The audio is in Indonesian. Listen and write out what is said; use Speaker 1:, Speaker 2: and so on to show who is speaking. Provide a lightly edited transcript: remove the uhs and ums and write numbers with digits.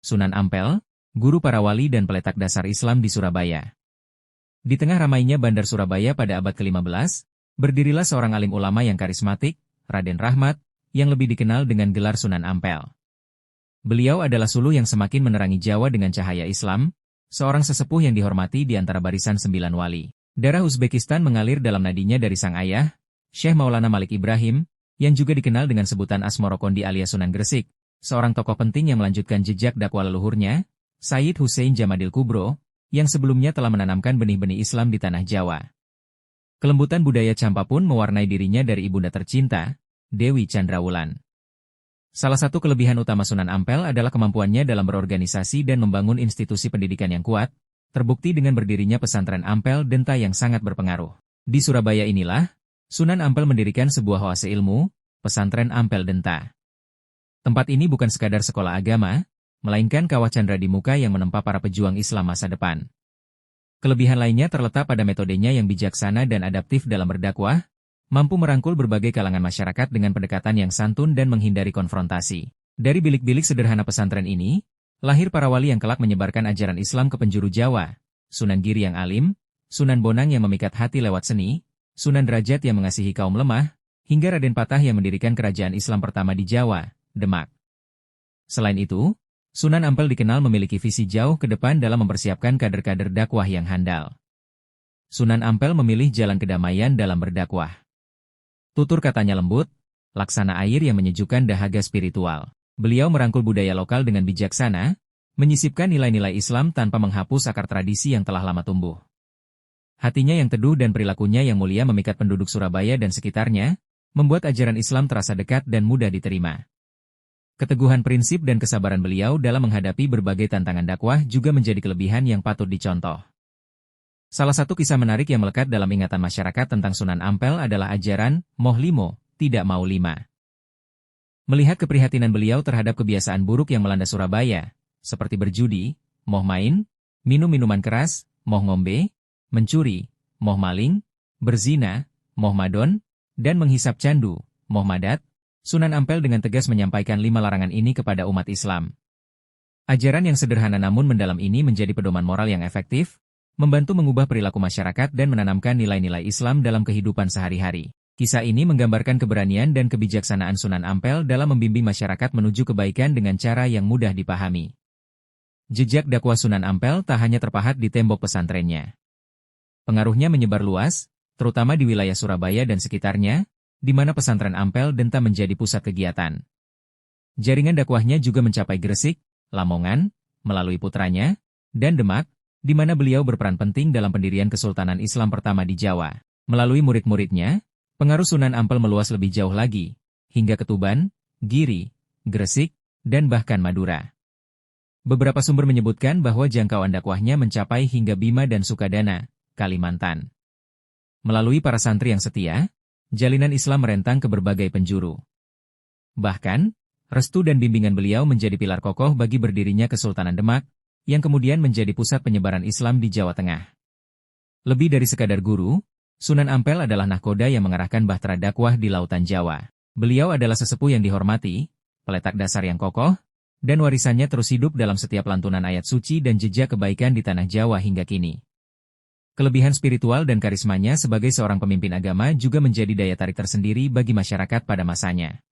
Speaker 1: Sunan Ampel, guru para wali dan peletak dasar Islam di Surabaya. Di tengah ramainya Bandar Surabaya pada abad ke-15, berdirilah seorang alim ulama yang karismatik, Raden Rahmat, yang lebih dikenal dengan gelar Sunan Ampel. Beliau adalah suluh yang semakin menerangi Jawa dengan cahaya Islam, seorang sesepuh yang dihormati di antara barisan 9 wali. Darah Uzbekistan mengalir dalam nadinya dari sang ayah, Syekh Maulana Malik Ibrahim, yang juga dikenal dengan sebutan Asmorokondi alias Sunan Gresik, seorang tokoh penting yang melanjutkan jejak dakwah leluhurnya, Sayyid Hussein Jamadil Kubro, yang sebelumnya telah menanamkan benih-benih Islam di tanah Jawa. Kelembutan budaya Campa pun mewarnai dirinya dari ibunda tercinta, Dewi Chandrawulan. Salah satu kelebihan utama Sunan Ampel adalah kemampuannya dalam berorganisasi dan membangun institusi pendidikan yang kuat, terbukti dengan berdirinya pesantren Ampel Denta yang sangat berpengaruh. Di Surabaya inilah, Sunan Ampel mendirikan sebuah oase ilmu, pesantren Ampel Denta. Tempat ini bukan sekadar sekolah agama, melainkan kawah candra di muka yang menempa para pejuang Islam masa depan. Kelebihan lainnya terletak pada metodenya yang bijaksana dan adaptif dalam berdakwah, mampu merangkul berbagai kalangan masyarakat dengan pendekatan yang santun dan menghindari konfrontasi. Dari bilik-bilik sederhana pesantren ini, lahir para wali yang kelak menyebarkan ajaran Islam ke penjuru Jawa, Sunan Giri yang alim, Sunan Bonang yang memikat hati lewat seni, Sunan Derajat yang mengasihi kaum lemah, hingga Raden Patah yang mendirikan kerajaan Islam pertama di Jawa, Demak. Selain itu, Sunan Ampel dikenal memiliki visi jauh ke depan dalam mempersiapkan kader-kader dakwah yang handal. Sunan Ampel memilih jalan kedamaian dalam berdakwah. Tutur katanya lembut, laksana air yang menyejukkan dahaga spiritual. Beliau merangkul budaya lokal dengan bijaksana, menyisipkan nilai-nilai Islam tanpa menghapus akar tradisi yang telah lama tumbuh. Hatinya yang teduh dan perilakunya yang mulia memikat penduduk Surabaya dan sekitarnya, membuat ajaran Islam terasa dekat dan mudah diterima. Keteguhan prinsip dan kesabaran beliau dalam menghadapi berbagai tantangan dakwah juga menjadi kelebihan yang patut dicontoh. Salah satu kisah menarik yang melekat dalam ingatan masyarakat tentang Sunan Ampel adalah ajaran, moh limo, tidak mau lima. Melihat keprihatinan beliau terhadap kebiasaan buruk yang melanda Surabaya, seperti berjudi, moh main, minum minuman keras, moh ngombe, mencuri, moh maling, berzina, moh madon, dan menghisap candu, moh madat, Sunan Ampel dengan tegas menyampaikan 5 larangan ini kepada umat Islam. Ajaran yang sederhana namun mendalam ini menjadi pedoman moral yang efektif, membantu mengubah perilaku masyarakat dan menanamkan nilai-nilai Islam dalam kehidupan sehari-hari. Kisah ini menggambarkan keberanian dan kebijaksanaan Sunan Ampel dalam membimbing masyarakat menuju kebaikan dengan cara yang mudah dipahami. Jejak dakwah Sunan Ampel tak hanya terpahat di tembok pesantrennya. Pengaruhnya menyebar luas, terutama di wilayah Surabaya dan sekitarnya, di mana pesantren Ampel Denta menjadi pusat kegiatan. Jaringan dakwahnya juga mencapai Gresik, Lamongan, melalui putranya, dan Demak, di mana beliau berperan penting dalam pendirian Kesultanan Islam pertama di Jawa. Melalui murid-muridnya, pengaruh Sunan Ampel meluas lebih jauh lagi, hingga ke Tuban, Giri, Gresik, dan bahkan Madura. Beberapa sumber menyebutkan bahwa jangkauan dakwahnya mencapai hingga Bima dan Sukadana, Kalimantan. Melalui para santri yang setia, jalinan Islam merentang ke berbagai penjuru. Bahkan, restu dan bimbingan beliau menjadi pilar kokoh bagi berdirinya Kesultanan Demak, yang kemudian menjadi pusat penyebaran Islam di Jawa Tengah. Lebih dari sekadar guru, Sunan Ampel adalah nahkoda yang mengarahkan bahtera dakwah di lautan Jawa. Beliau adalah sesepuh yang dihormati, peletak dasar yang kokoh, dan warisannya terus hidup dalam setiap lantunan ayat suci dan jejak kebaikan di tanah Jawa hingga kini. Kelebihan spiritual dan karismanya sebagai seorang pemimpin agama juga menjadi daya tarik tersendiri bagi masyarakat pada masanya.